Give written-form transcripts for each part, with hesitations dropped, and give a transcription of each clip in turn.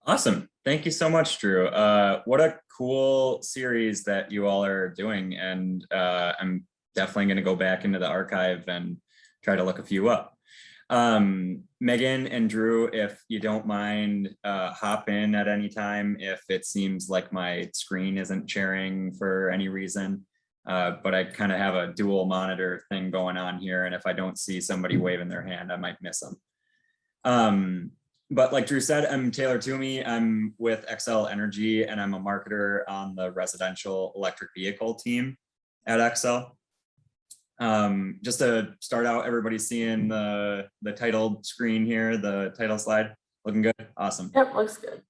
Awesome. Thank you so much, Drew. What a cool series that you all are doing. And I'm definitely going to go back into the archive and try to look a few up. Megan and Drew, if you don't mind, hop in at any time if it seems like my screen isn't sharing for any reason. But I kind of have a dual monitor thing going on here. And if I don't see somebody waving their hand, I might miss them. But like Drew said, I'm Taylor Toomey. I'm with Xcel Energy, and I'm a marketer on the residential electric vehicle team at Xcel. Just to start out, everybody's seeing the title screen here, the title slide. Looking good? Awesome. Yep, looks good.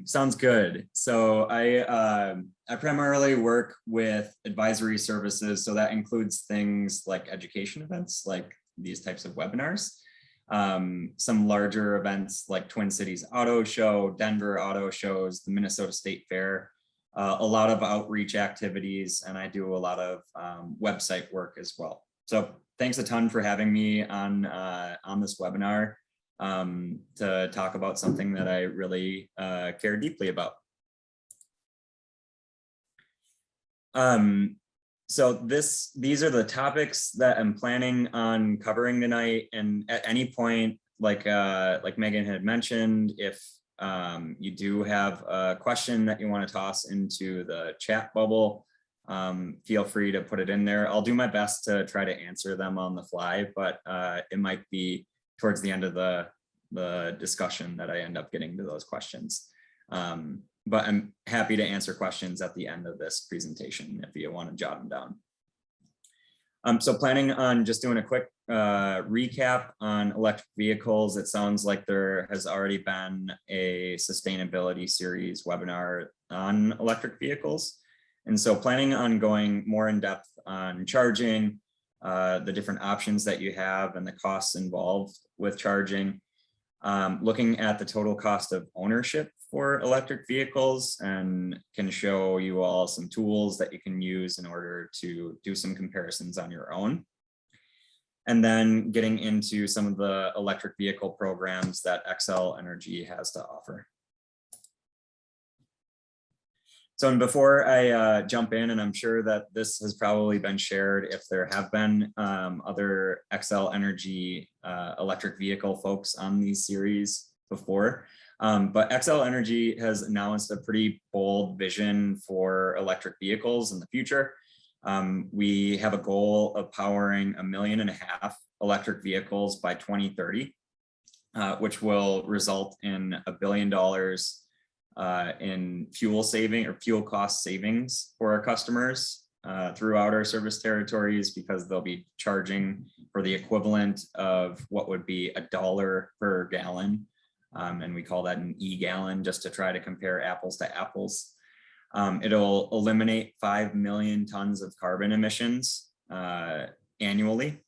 Sounds good. So I primarily work with advisory services. So that includes things like education events, like these types of webinars. Some larger events like Twin Cities Auto Show, Denver Auto Shows, the Minnesota State Fair, a lot of outreach activities, and I do a lot of website work as well. So thanks a ton for having me on this webinar to talk about something that I really care deeply about. So these are the topics that I'm planning on covering tonight. And at any point, like Megan had mentioned, if you do have a question that you want to toss into the chat bubble, feel free to put it in there. I'll do my best to try to answer them on the fly, but it might be towards the end of the discussion that I end up getting to those questions. But I'm happy to answer questions at the end of this presentation if you want to jot them down. So planning on just doing a quick recap on electric vehicles. It sounds like there has already been a sustainability series webinar on electric vehicles. And so planning on going more in depth on charging, the different options that you have and the costs involved with charging, looking at the total cost of ownership for electric vehicles, and can show you all some tools that you can use in order to do some comparisons on your own. And then getting into some of the electric vehicle programs that Xcel Energy has to offer. So, and before I jump in, and I'm sure that this has probably been shared if there have been other Xcel Energy electric vehicle folks on these series before, but Xcel Energy has announced a pretty bold vision for electric vehicles in the future. We have a goal of powering 1.5 million electric vehicles by 2030, which will result in $1 billion in fuel saving or fuel cost savings for our customers throughout our service territories, because they'll be charging for the equivalent of what would be $1 per gallon. And we call that an e-gallon just to try to compare apples to apples. It'll eliminate 5 million tons of carbon emissions annually.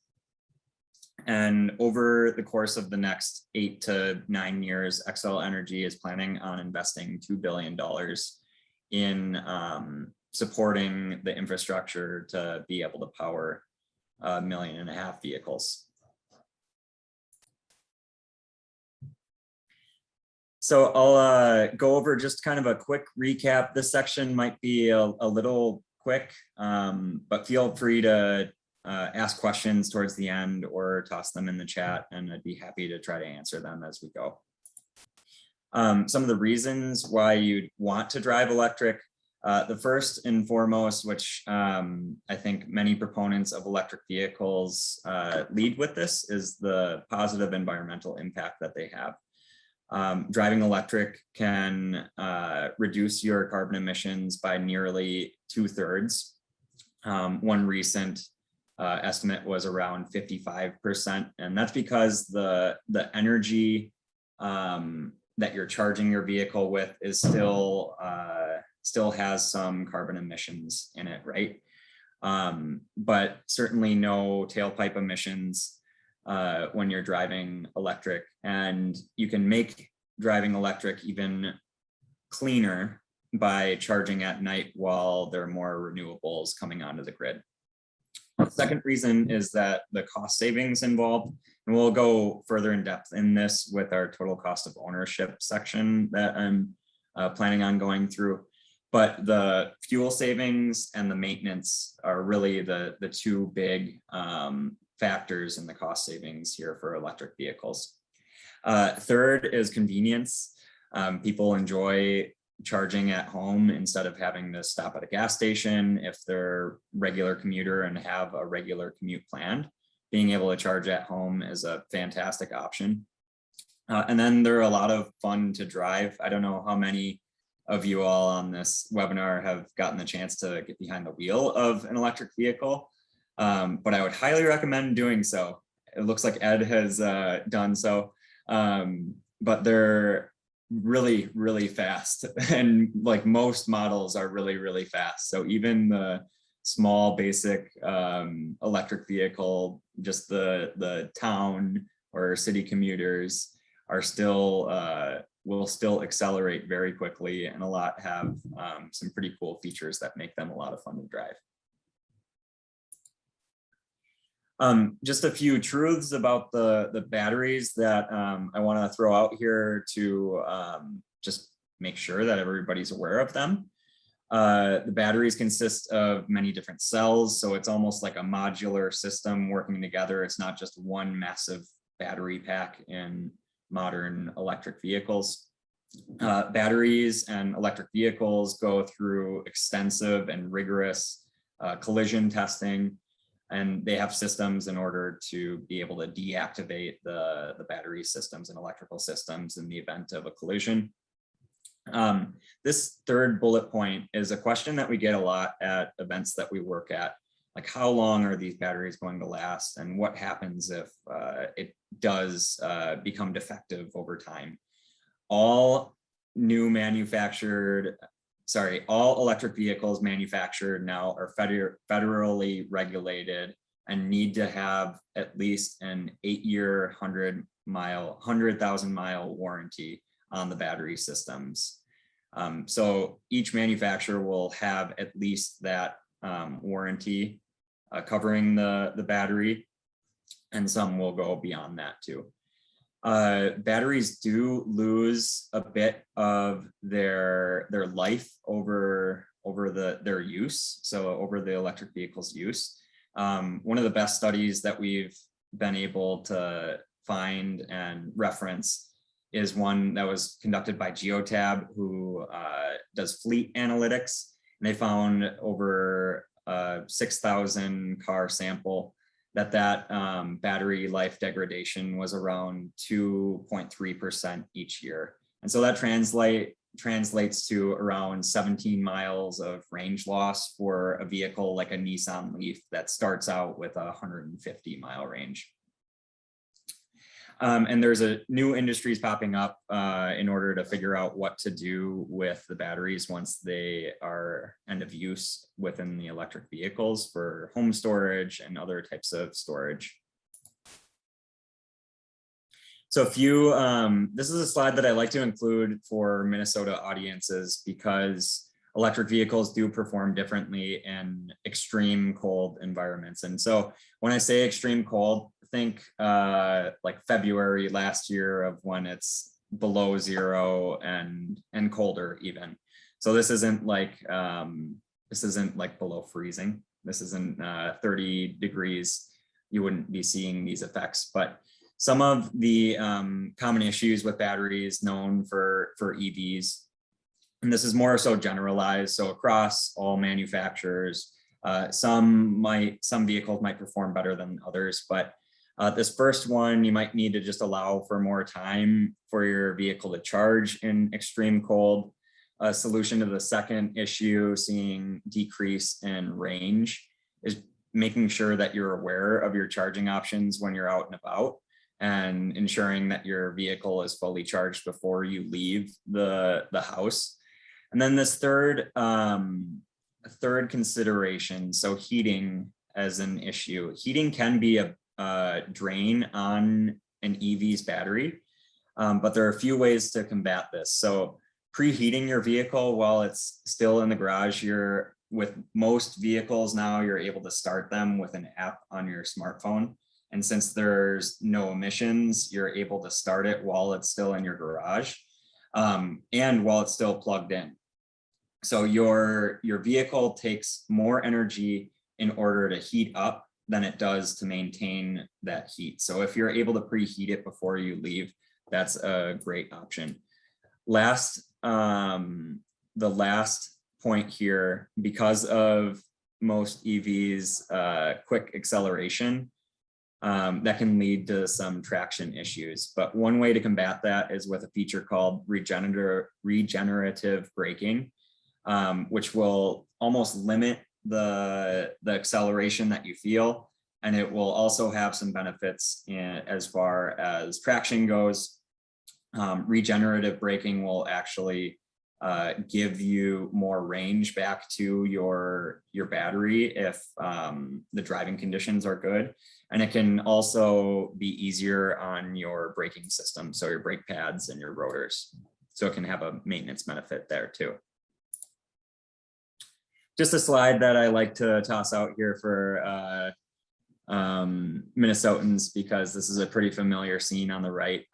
And over the course of the next 8 to 9 years, Xcel Energy is planning on investing $2 billion in supporting the infrastructure to be able to power 1.5 million vehicles. So I'll go over just kind of a quick recap. This section might be a little quick, but feel free to ask questions towards the end or toss them in the chat, and I'd be happy to try to answer them as we go. Some of the reasons why you'd want to drive electric. The first and foremost, which I think many proponents of electric vehicles lead with this, is the positive environmental impact that they have. Driving electric can reduce your carbon emissions by nearly 2/3. One recent estimate was around 55%. And that's because the energy that you're charging your vehicle with is still has some carbon emissions in it, right? But certainly no tailpipe emissions when you're driving electric, and you can make driving electric even cleaner by charging at night while there are more renewables coming onto the grid. The second reason is that the cost savings involved, and we'll go further in depth in this with our total cost of ownership section that I'm planning on going through. But the fuel savings and the maintenance are really the two big factors in the cost savings here for electric vehicles. Third is convenience. People enjoy charging at home instead of having to stop at a gas station if they're a regular commuter and have a regular commute planned. Being able to charge at home is a fantastic option. And then there are a lot of fun to drive. I don't know how many of you all on this webinar have gotten the chance to get behind the wheel of an electric vehicle, but I would highly recommend doing so. It looks like Ed has done so, but they're really, really fast, and like most models are really, really fast. So even the small basic electric vehicle, just the town or city commuters are still will still accelerate very quickly, and a lot have some pretty cool features that make them a lot of fun to drive. Just a few truths about the batteries that I want to throw out here to just make sure that everybody's aware of them. The batteries consist of many different cells, so it's almost like a modular system working together. It's not just one massive battery pack in modern electric vehicles. Batteries and electric vehicles go through extensive and rigorous collision testing, and they have systems in order to be able to deactivate the battery systems and electrical systems in the event of a collision. This third bullet point is a question that we get a lot at events that we work at, like how long are these batteries going to last, and what happens if it does become defective over time. All electric vehicles manufactured now are federally regulated and need to have at least an 8-year, 100,000 mile warranty on the battery systems. So each manufacturer will have at least that warranty covering the battery, and some will go beyond that too. Batteries do lose a bit of their life over their use, so over the electric vehicle's use. One of the best studies that we've been able to find and reference is one that was conducted by Geotab, who does fleet analytics, and they found over 6,000 car sample that battery life degradation was around 2.3% each year. And so that translates to around 17 miles of range loss for a vehicle like a Nissan Leaf that starts out with a 150 mile range. And there's new industries popping up in order to figure out what to do with the batteries once they are end of use within the electric vehicles for home storage and other types of storage. So this is a slide that I like to include for Minnesota audiences because electric vehicles do perform differently in extreme cold environments. And so when I say extreme cold, think like February last year of when it's below 0 and colder even. So this isn't like below freezing. This isn't 30 degrees. You wouldn't be seeing these effects, but some of the common issues with batteries known for EVs, and this is more so generalized, so across all manufacturers, some vehicles might perform better than others, but this first one, you might need to just allow for more time for your vehicle to charge in extreme cold. A solution to the second issue, seeing decrease in range, is making sure that you're aware of your charging options when you're out and about, and ensuring that your vehicle is fully charged before you leave the house. And then this third consideration, so heating as an issue. Heating can be a drain on an EV's battery, but there are a few ways to combat this. So preheating your vehicle while it's still in the garage, with most vehicles now, you're able to start them with an app on your smartphone. And since there's no emissions, you're able to start it while it's still in your garage, and while it's still plugged in. So your vehicle takes more energy in order to heat up than it does to maintain that heat. So if you're able to preheat it before you leave, that's a great option. The last point here, because of most EVs, quick acceleration, that can lead to some traction issues. But one way to combat that is with a feature called regenerative braking, which will almost limit the acceleration that you feel. And it will also have some benefits as far as traction goes. Regenerative braking will actually give you more range back to your battery if the driving conditions are good. And it can also be easier on your braking system, so your brake pads and your rotors. So it can have a maintenance benefit there too. Just a slide that I like to toss out here for Minnesotans, because this is a pretty familiar scene on the right.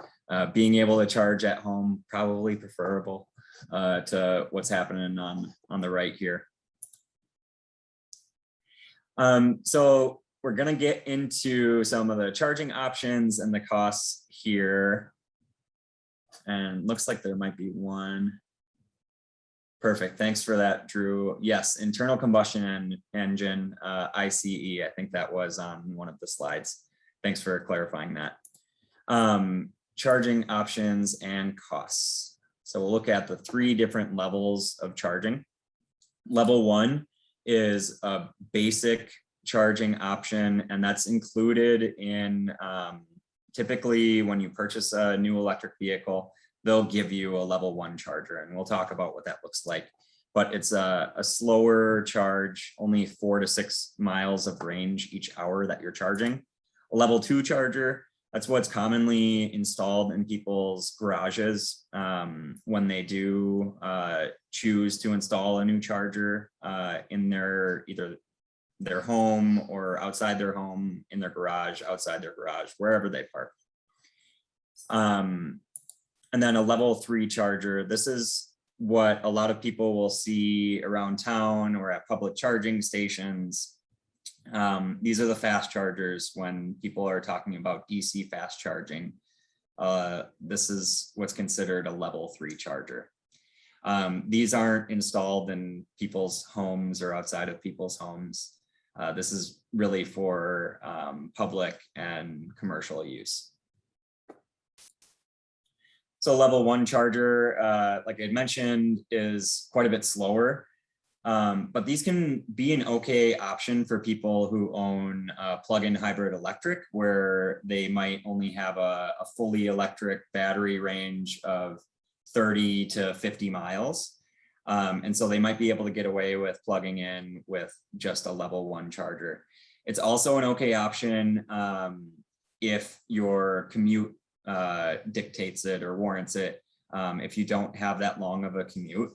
Being able to charge at home, probably preferable to what's happening on the right here. So we're going to get into some of the charging options and the costs here. And looks like there might be one. Perfect. Thanks for that, Drew. Yes, internal combustion engine, ICE. I think that was on one of the slides. Thanks for clarifying that. Charging options and costs. So we'll look at the 3 different levels of charging. Level 1 is a basic charging option, and that's included in typically when you purchase a new electric vehicle, they'll give you a level 1 charger, and we'll talk about what that looks like. But it's a slower charge, only 4 to 6 miles of range each hour that you're charging. A level 2 charger, that's what's commonly installed in people's garages when they do choose to install a new charger in either their home or outside their home, in their garage, outside their garage, wherever they park. And then a level 3 charger. This is what a lot of people will see around town or at public charging stations. These are the fast chargers when people are talking about DC fast charging. This is what's considered a level 3 charger. These aren't installed in people's homes or outside of people's homes. This is really for public and commercial use. So level 1 charger, like I mentioned, is quite a bit slower, but these can be an okay option for people who own a plug-in hybrid electric, where they might only have a fully electric battery range of 30 to 50 miles. And so they might be able to get away with plugging in with just a level 1 charger. It's also an okay option if your commute dictates it or warrants it. If you don't have that long of a commute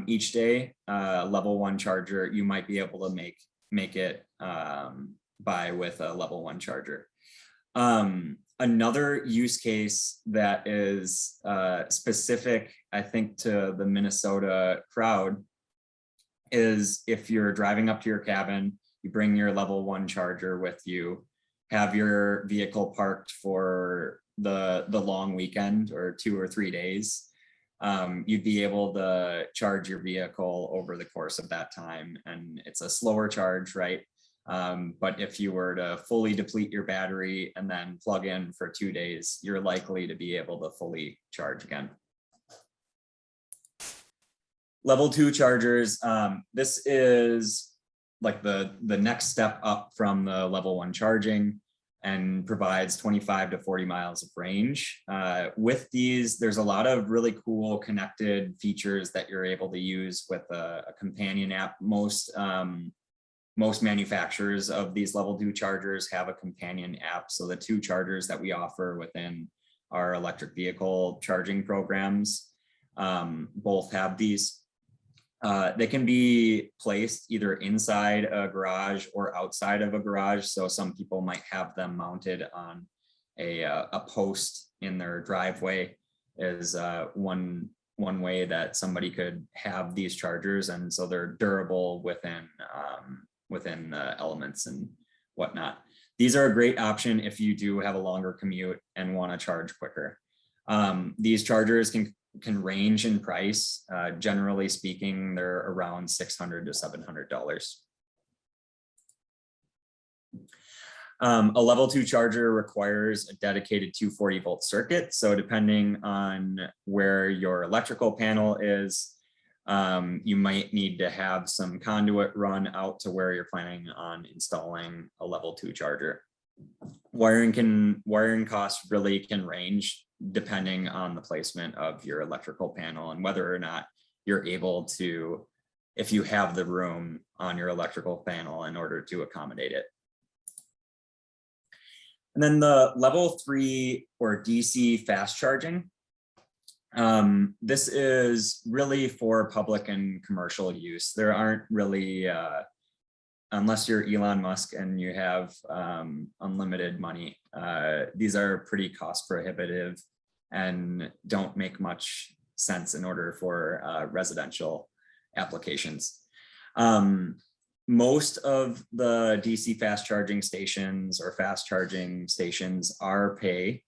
each day, level 1 charger, you might be able to make it by with a level 1 charger. Another use case that is specific, I think, to the Minnesota crowd is if you're driving up to your cabin, you bring your level 1 charger with you, have your vehicle parked for the long weekend or 2 or 3 days. You'd be able to charge your vehicle over the course of that time, and it's a slower charge, right? But if you were to fully deplete your battery and then plug in for 2 days, you're likely to be able to fully charge again. Level 2 chargers, this is like the next step up from the level 1 charging, and provides 25 to 40 miles of range. With these, there's a lot of really cool connected features that you're able to use with a companion app. Most manufacturers of these level 2 chargers have a companion app. So the 2 chargers that we offer within our electric vehicle charging programs both have these. They can be placed either inside a garage or outside of a garage. So some people might have them mounted on a post in their driveway is one way that somebody could have these chargers. And so they're durable within the elements and whatnot. These are a great option if you do have a longer commute and want to charge quicker. These chargers can range in price. Generally speaking, they're around $600 to $700. A level 2 charger requires a dedicated 240 volt circuit. So depending on where your electrical panel is, you might need to have some conduit run out to where you're planning on installing a level 2 charger. Wiring costs really can range depending on the placement of your electrical panel and whether or not you're able to, if you have the room on your electrical panel in order to accommodate it. And then the level 3 or DC fast charging. This is really for public and commercial use. There aren't really, unless you're Elon Musk and you have unlimited money, these are pretty cost prohibitive and don't make much sense in order for residential applications. Most of the DC fast charging stations or fast charging stations are pay.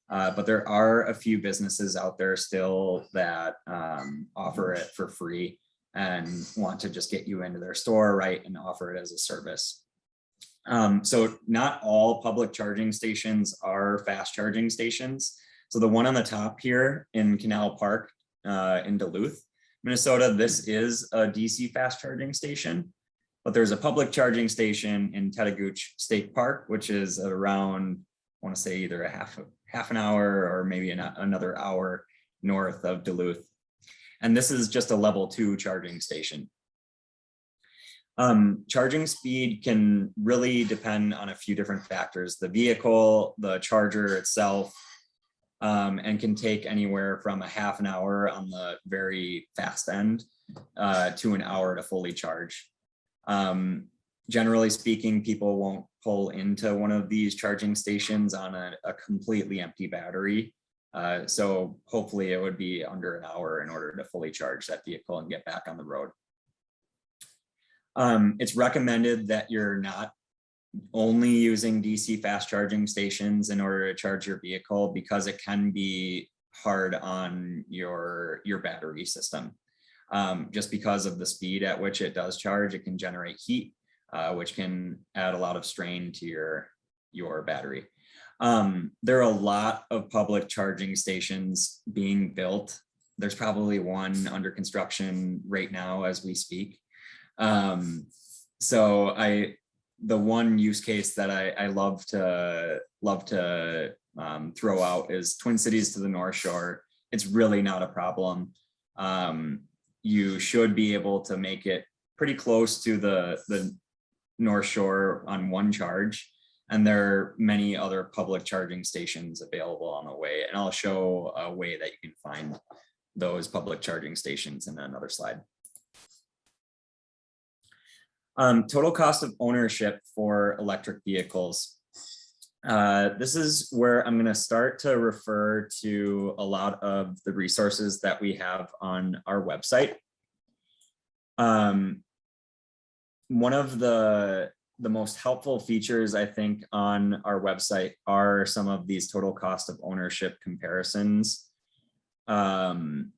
But there are a few businesses out there still that offer it for free and want to just get you into their store, right, and offer it as a service. So not all public charging stations are fast charging stations. So the one on the top here in Canal Park in Duluth, Minnesota, this is a DC fast charging station, but there's a public charging station in Tetagooch State Park, which is around, I want to say either a half an hour or maybe another hour north of Duluth. And this is just a level 2 charging station. Charging speed can really depend on a few different factors: the vehicle, the charger itself, and can take anywhere from a half an hour on the very fast end to an hour to fully charge. Generally speaking, people won't pull into one of these charging stations on a completely empty battery. So hopefully it would be under an hour in order to fully charge that vehicle and get back on the road. It's recommended that you're not only using DC fast charging stations in order to charge your vehicle, because it can be hard on your battery system. Just because of the speed at which it does charge, it can generate heat, which can add a lot of strain to your battery. There are a lot of public charging stations being built. There's probably one under construction right now as we speak. So the one use case that I love to throw out is Twin Cities to the North Shore. It's really not a problem. You should be able to make it pretty close to the North Shore on one charge. And there are many other public charging stations available on the way. And I'll show a way that you can find those public charging stations in another slide. Total cost of ownership for electric vehicles. This is where I'm going to start to refer to a lot of the resources that we have on our website. One of the most helpful features, I think, on our website are some of these total cost of ownership comparisons, and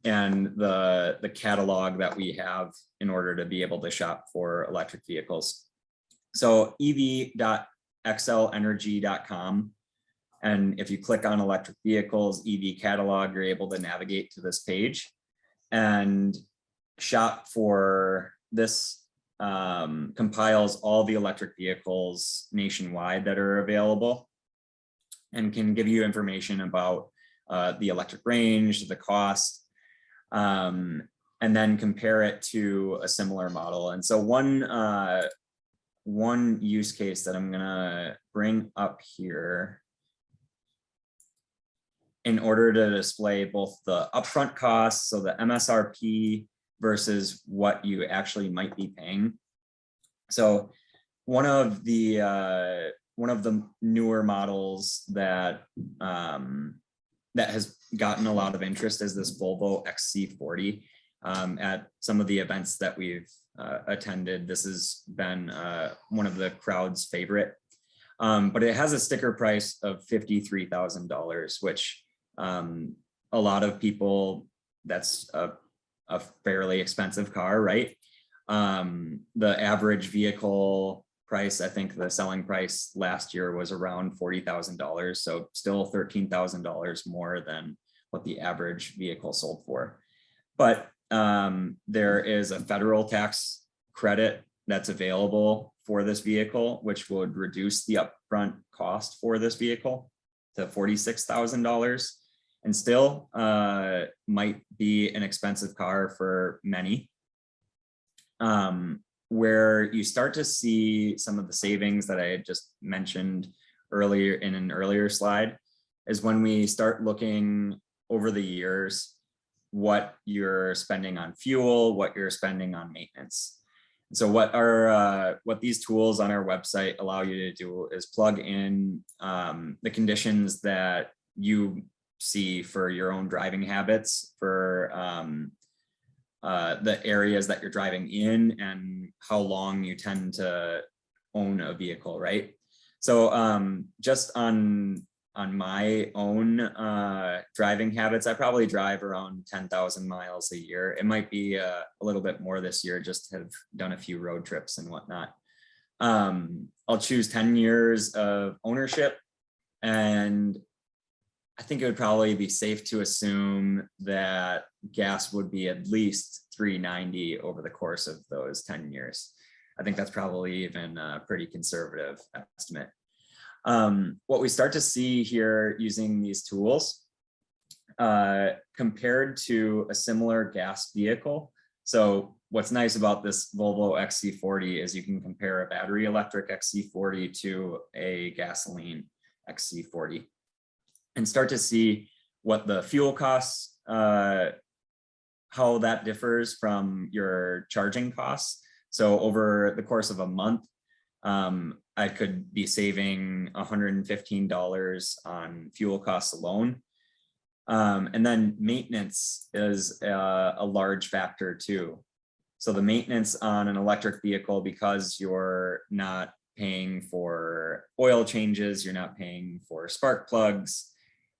the catalog that we have in order to be able to shop for electric vehicles. So ev.xlenergy.com. And if you click on electric vehicles, EV catalog, you're able to navigate to this page and shop for this compiles all the electric vehicles nationwide that are available and can give you information about the electric range, the cost, and then compare it to a similar model. And so one use case that I'm gonna bring up here in order to display both the upfront costs, so the MSRP versus what you actually might be paying. So one of the newer models that that has gotten a lot of interest is this Volvo XC40. At some of the events that we've attended, this has been one of the crowd's favorite. But it has a sticker price of $53,000, which a lot of people, that's a fairly expensive car, right? The average vehicle price, I think the selling price last year was around $40,000. So still $13,000 more than what the average vehicle sold for. But there is a federal tax credit that's available for this vehicle, which would reduce the upfront cost for this vehicle to $46,000, and still might be an expensive car for many. Where you start to see some of the savings that I had just mentioned earlier in an earlier slide is when we start looking over the years what you're spending on fuel, what you're spending on maintenance. So what these tools on our website allow you to do is plug in the conditions that you see for your own driving habits, for the areas that you're driving in and how long you tend to own a vehicle, right? So just on my own driving habits, I probably drive around 10,000 miles a year. It might be a little bit more this year, just have done a few road trips and whatnot. I'll choose 10 years of ownership, and I think it would probably be safe to assume that gas would be at least $3.90 over the course of those 10 years. I think that's probably even a pretty conservative estimate. What we start to see here using these tools compared to a similar gas vehicle. So what's nice about this Volvo XC40 is you can compare a battery electric XC40 to a gasoline XC40 and start to see what the fuel costs, how that differs from your charging costs. So over the course of a month, I could be saving $115 on fuel costs alone. And then maintenance is a large factor too. So the maintenance on an electric vehicle, because you're not paying for oil changes, you're not paying for spark plugs,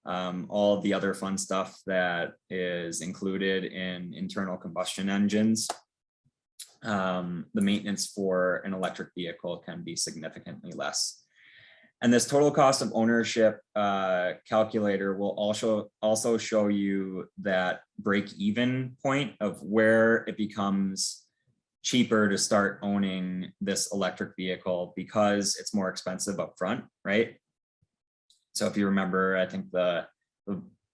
all of the other fun stuff that is included in internal combustion engines. The maintenance for an electric vehicle can be significantly less. And this total cost of ownership calculator will also show you that break-even point of where it becomes cheaper to start owning this electric vehicle because it's more expensive up front, right? So if you remember, I think the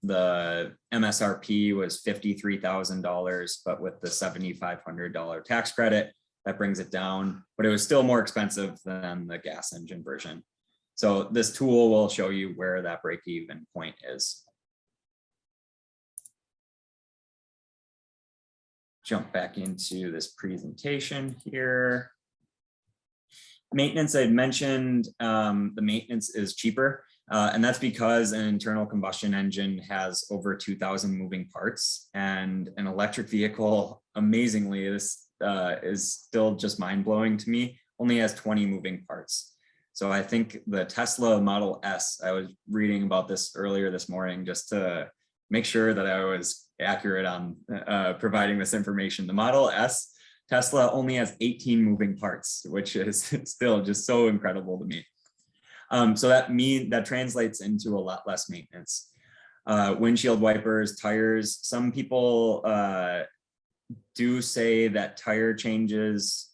MSRP was $53,000, but with the $7,500 tax credit, that brings it down, but it was still more expensive than the gas engine version. So this tool will show you where that break-even point is. Jump back into this presentation here. Maintenance, I had mentioned, the maintenance is cheaper. And that's because an internal combustion engine has over 2,000 moving parts, and an electric vehicle, amazingly, this is still just mind-blowing to me, only has 20 moving parts. So I think the Tesla Model S, I was reading about this earlier this morning just to make sure that I was accurate on providing this information. The Model S Tesla only has 18 moving parts, which is still just so incredible to me. So that translates into a lot less maintenance. Windshield wipers, tires. Some people do say that tire changes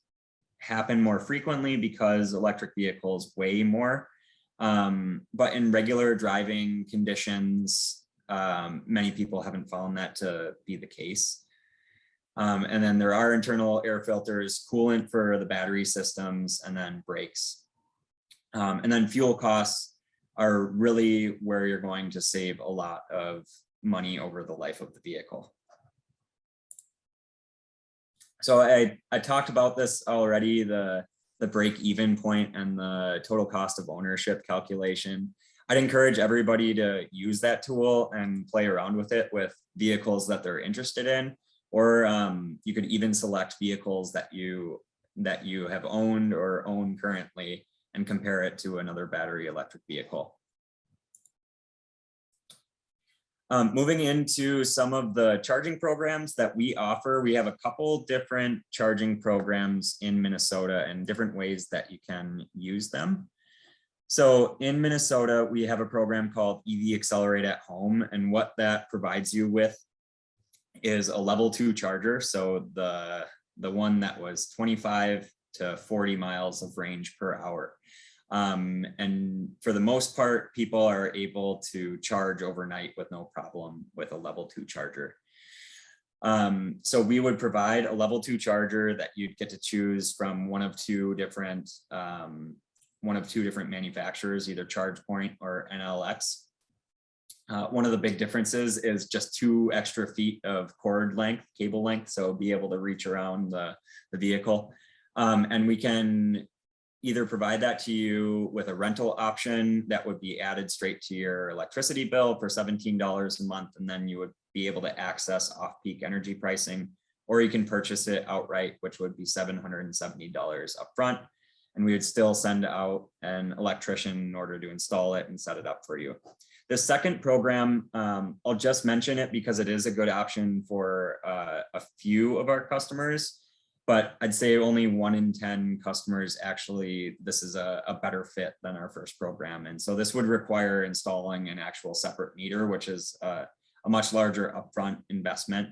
happen more frequently because electric vehicles weigh more. But in regular driving conditions, many people haven't found that to be the case. And then there are internal air filters, coolant for the battery systems, and then brakes. And then fuel costs are really where you're going to save a lot of money over the life of the vehicle. So I talked about this already, the break-even point and the total cost of ownership calculation. I'd encourage everybody to use that tool and play around with it with vehicles that they're interested in, or you could even select vehicles that you have owned or own currently and compare it to another battery electric vehicle. Moving into some of the charging programs that we offer, we have a couple different charging programs in Minnesota and different ways that you can use them. So in Minnesota, we have a program called EV Accelerate at Home, and what that provides you with is a level 2 charger. So the one that was 25 to 40 miles of range per hour. And for the most part, people are able to charge overnight with no problem with a level 2 charger. So we would provide a level 2 charger that you'd get to choose from one of two different manufacturers, either ChargePoint or NLX. One of the big differences is just 2 extra feet of cord length, cable length, so be able to reach around the vehicle. And we can either provide that to you with a rental option that would be added straight to your electricity bill for $17 a month, and then you would be able to access off-peak energy pricing, or you can purchase it outright, which would be $770 upfront, and we would still send out an electrician in order to install it and set it up for you. The second program, I'll just mention it because it is a good option for a few of our customers, but I'd say only 1 in 10 customers actually, this is a better fit than our first program. And so this would require installing an actual separate meter, which is a much larger upfront investment.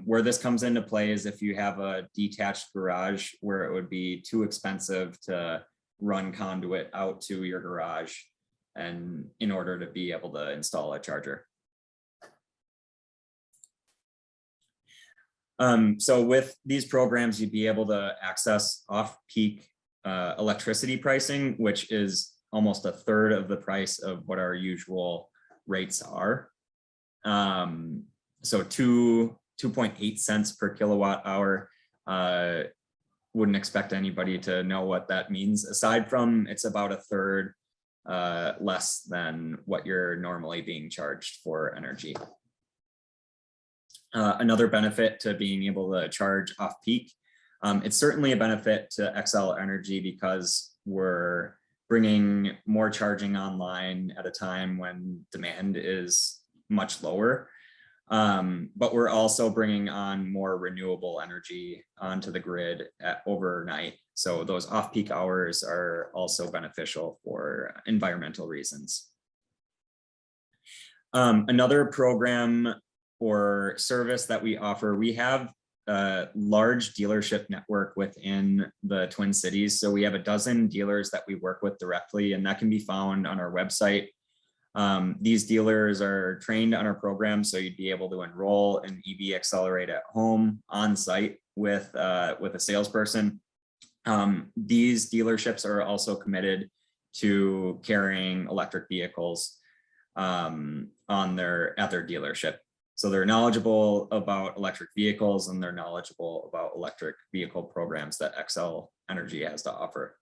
Where this comes into play is if you have a detached garage where it would be too expensive to run conduit out to your garage and in order to be able to install a charger. So with these programs, you'd be able to access off-peak electricity pricing, which is almost a third of the price of what our usual rates are. So 2.8 cents per kilowatt hour. Wouldn't expect anybody to know what that means, aside from it's about a third less than what you're normally being charged for energy. Another benefit to being able to charge off peak, it's certainly a benefit to Xcel Energy because we're bringing more charging online at a time when demand is much lower. But we're also bringing on more renewable energy onto the grid overnight. So those off-peak hours are also beneficial for environmental reasons. Another program or service that we offer, we have a large dealership network within the Twin Cities. So we have a dozen dealers that we work with directly, and that can be found on our website. These dealers are trained on our program, so you'd be able to enroll in EV Accelerate at Home on site with a salesperson. These dealerships are also committed to carrying electric vehicles at their dealership. So they're knowledgeable about electric vehicles and they're knowledgeable about electric vehicle programs that Xcel Energy has to offer.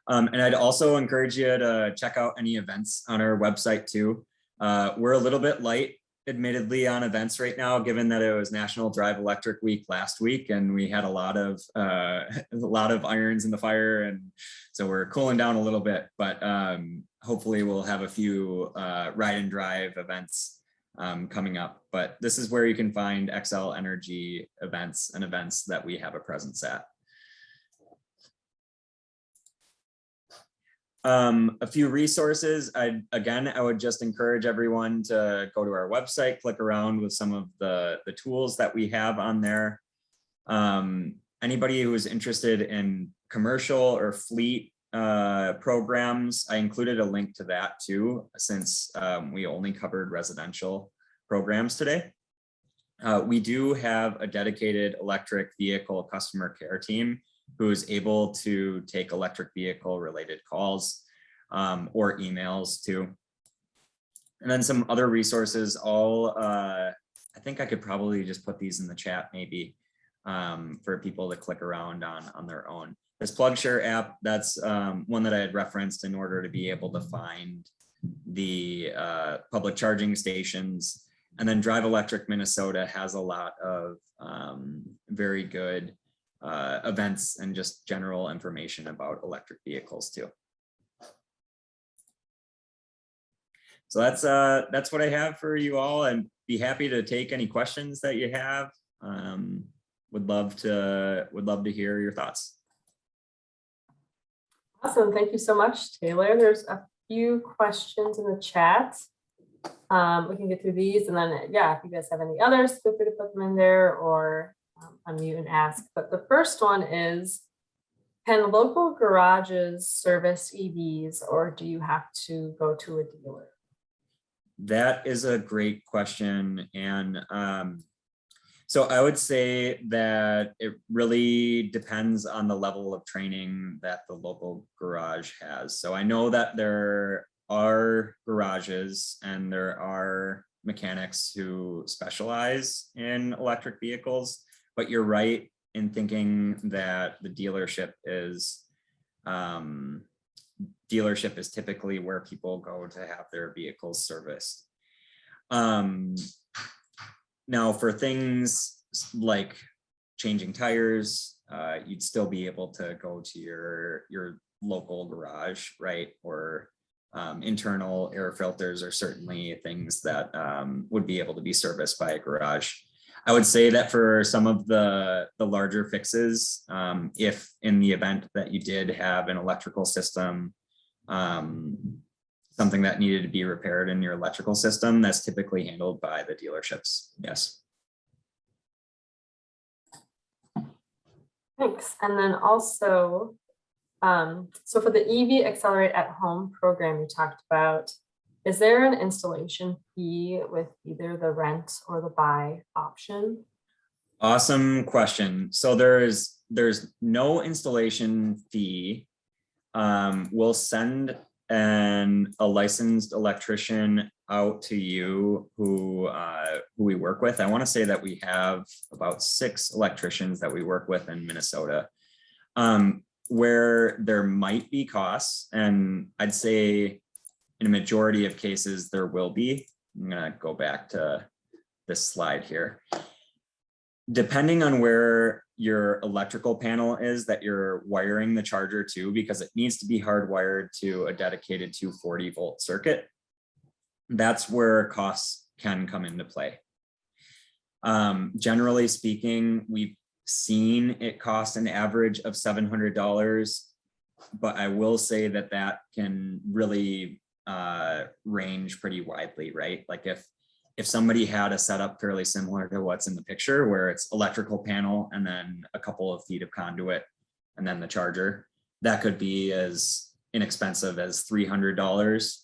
And I'd also encourage you to check out any events on our website too. We're a little bit light, admittedly, on events right now, given that it was National Drive Electric Week last week, and we had a lot of irons in the fire, and so we're cooling down a little bit. But hopefully, we'll have a few ride and drive events coming up. But this is where you can find Xcel Energy events and events that we have a presence at. A few resources. I would just encourage everyone to go to our website, click around with some of the tools that we have on there. Anybody who is interested in commercial or fleet programs, I included a link to that too, since we only covered residential programs today. We do have a dedicated electric vehicle customer care team who is able to take electric vehicle related calls or emails too. And then some other resources, I think I could probably just put these in the chat maybe for people to click around on their own. This PlugShare app, that's one that I had referenced in order to be able to find the public charging stations. And then Drive Electric Minnesota has a lot of very good events and just general information about electric vehicles too. So that's what I have for you all, and be happy to take any questions that you have. Would love to hear your thoughts. Awesome, thank you so much, Taylor. There's a few questions in the chat. We can get through these, and then yeah, if you guys have any others, feel free to put them in there or unmute and ask. But the first one is, can local garages service EVs, or do you have to go to a dealer? That is a great question. And so I would say that it really depends on the level of training that the local garage has. So I know that there are garages and there are mechanics who specialize in electric vehicles, but you're right in thinking that the dealership is typically where people go to have their vehicles serviced. Now for things like changing tires, you'd still be able to go to your local garage, right? Or internal air filters are certainly things that would be able to be serviced by a garage. I would say that for some of the larger fixes, if in the event that you did have an electrical system, something that needed to be repaired in your electrical system, that's typically handled by the dealerships. Yes. Thanks. And then also, so for the EV Accelerate at Home program you talked about, is there an installation fee with either the rent or the buy option? Awesome question. So there's no installation fee. We'll send a licensed electrician out to you who we work with. I want to say that we have about 6 electricians that we work with in Minnesota, where there might be costs, and I'd say in a majority of cases there will be. I'm gonna go back to this slide here. Depending on where your electrical panel is that you're wiring the charger to, because it needs to be hardwired to a dedicated 240 volt circuit, that's where costs can come into play. Generally speaking, we've seen it cost an average of $700, but I will say that that can really range pretty widely, right? Like if somebody had a setup fairly similar to what's in the picture, where it's electrical panel and then a couple of feet of conduit and then the charger, that could be as inexpensive as $300.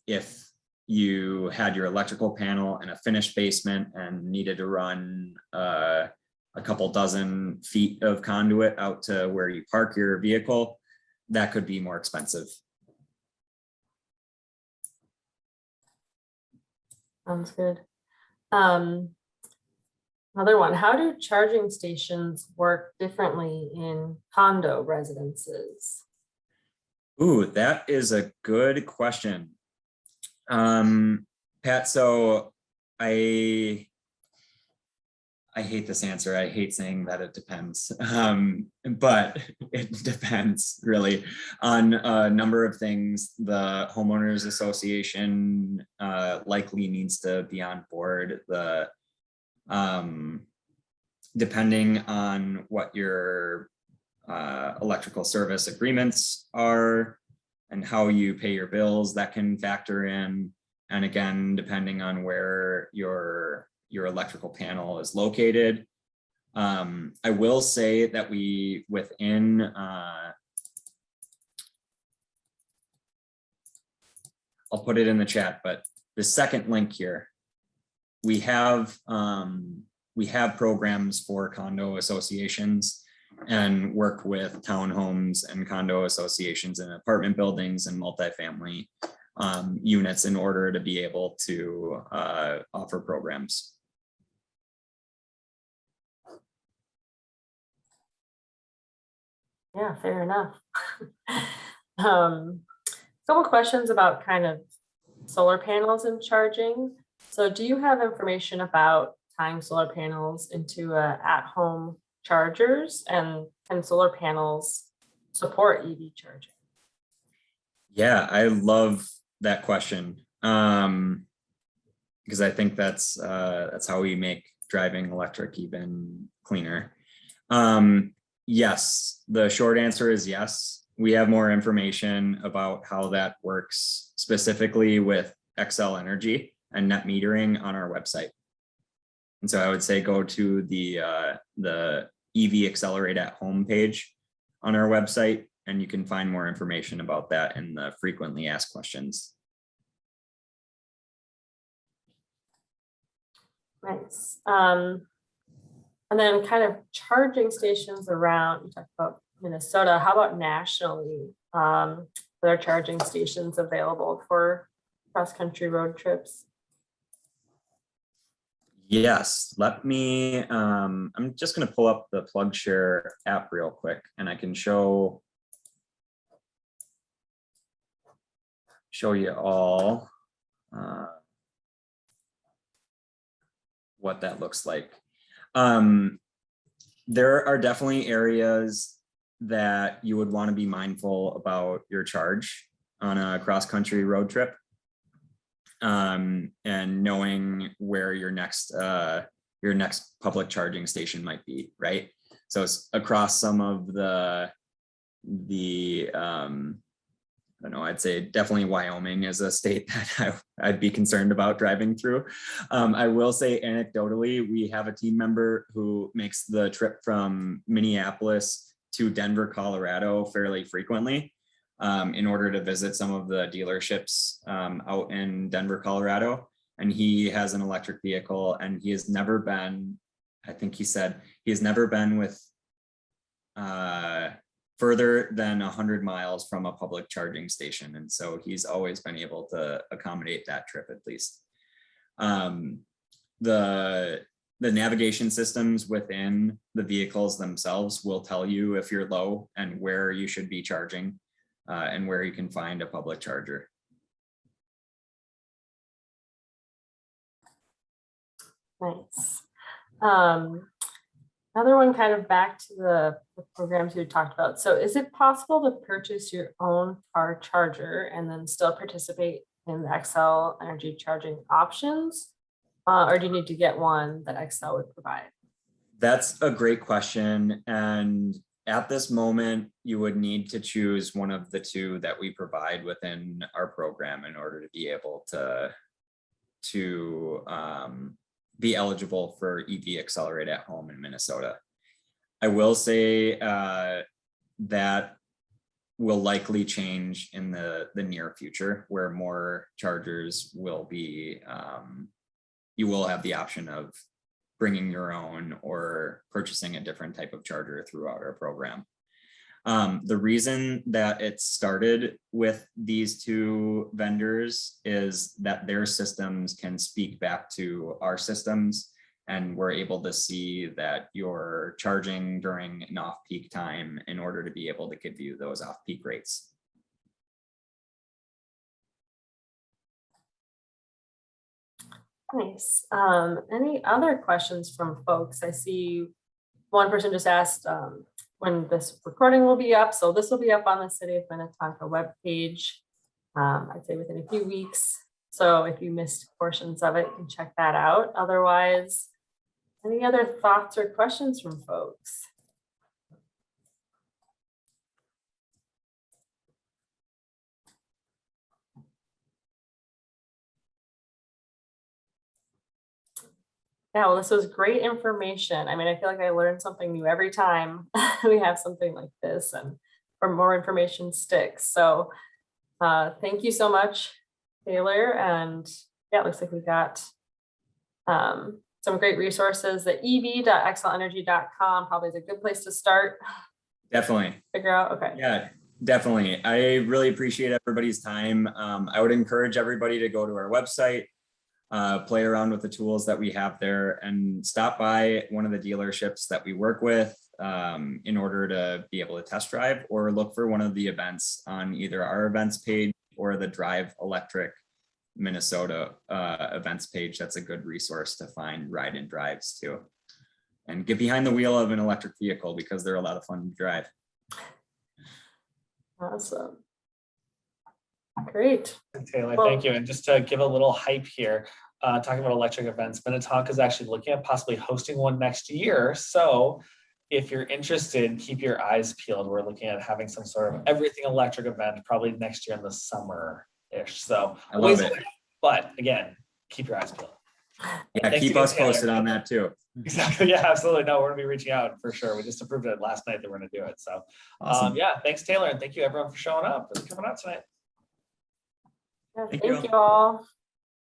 If you had your electrical panel in a finished basement and needed to run a couple dozen feet of conduit out to where you park your vehicle, that could be more expensive. Sounds good. Another one, how do charging stations work differently in condo residences? Ooh, that is a good question. Pat, so I hate this answer. I hate saying that it depends, but it depends really on a number of things. The homeowners association likely needs to be on board. Depending on what your electrical service agreements are and how you pay your bills, that can factor in. And again, depending on where your electrical panel is located, I will say that we within I'll put it in the chat, but the second link here, we have programs for condo associations and work with townhomes and condo associations and apartment buildings and multifamily units in order to be able to offer programs. Yeah, fair enough. Couple questions about kind of solar panels and charging. So do you have information about tying solar panels into at-home chargers, and can solar panels support EV charging? Yeah, I love that question because I think that's how we make driving electric even cleaner. Yes, the short answer is yes. We have more information about how that works specifically with Xcel Energy and net metering on our website. And so I would say go to the EV Accelerate at Home page on our website, and you can find more information about that in the frequently asked questions. Nice. And then kind of charging stations around, you talked about Minnesota, how about nationally? Are there charging stations available for cross-country road trips? Yes, let me, I'm just going to pull up the PlugShare app real quick, and I can show you all what that looks like. There are definitely areas that you would want to be mindful about your charge on a cross-country road trip, and knowing where your next public charging station might be, right? So it's across some of the I don't know, I'd say definitely Wyoming is a state that I'd be concerned about driving through. I will say anecdotally, we have a team member who makes the trip from Minneapolis to Denver, Colorado fairly frequently in order to visit some of the dealerships out in Denver, Colorado. And he has an electric vehicle, and he has never been, I think he said, he has never been with further than 100 miles from a public charging station. And so he's always been able to accommodate that trip at least. The navigation systems within the vehicles themselves will tell you if you're low and where you should be charging and where you can find a public charger. Nice. Another one kind of back to the programs we talked about. So is it possible to purchase your own car charger and then still participate in the Xcel Energy charging options? Or do you need to get one that Xcel would provide? That's a great question. And at this moment, you would need to choose one of the two that we provide within our program in order to be able to be eligible for EV Accelerate at Home in Minnesota. I will say that will likely change in the near future, where more chargers will be, you will have the option of bringing your own or purchasing a different type of charger throughout our program. The reason that it started with these two vendors is that their systems can speak back to our systems, and we're able to see that you're charging during an off-peak time in order to be able to give you those off-peak rates. Nice. Any other questions from folks? I see one person just asked when this recording will be up. So this will be up on the City of Minnetonka webpage, I'd say within a few weeks. So if you missed portions of it, you can check that out. Otherwise, any other thoughts or questions from folks? Yeah, well, this was great information. I mean, I feel like I learn something new every time we have something like this, and or more information sticks. So thank you so much, Taylor. And yeah, it looks like we got some great resources. The ev.excellenergy.com probably is a good place to start. Definitely. Figure out, okay. Yeah, definitely. I really appreciate everybody's time. I would encourage everybody to go to our website, play around with the tools that we have there, and stop by one of the dealerships that we work with in order to be able to test drive, or look for one of the events on either our events page or the Drive Electric Minnesota events page. That's a good resource to find ride and drives too. And get behind the wheel of an electric vehicle, because they're a lot of fun to drive. Awesome. Great. Taylor, Well, thank you. And just to give a little hype here, talking about electric events, Minnetonka is actually looking at possibly hosting one next year. So if you're interested, keep your eyes peeled. We're looking at having some sort of everything electric event probably next year in the summer-ish. So I love it. But again, keep your eyes peeled. Yeah, Thanks keep again, us Taylor. posted on that too. Exactly. Yeah, absolutely. No, we're gonna be reaching out for sure. We just approved it last night that we're gonna do it. So Awesome. yeah, thanks, Taylor, and thank you everyone for showing up and coming out tonight. yeah, Thank thank you. you all.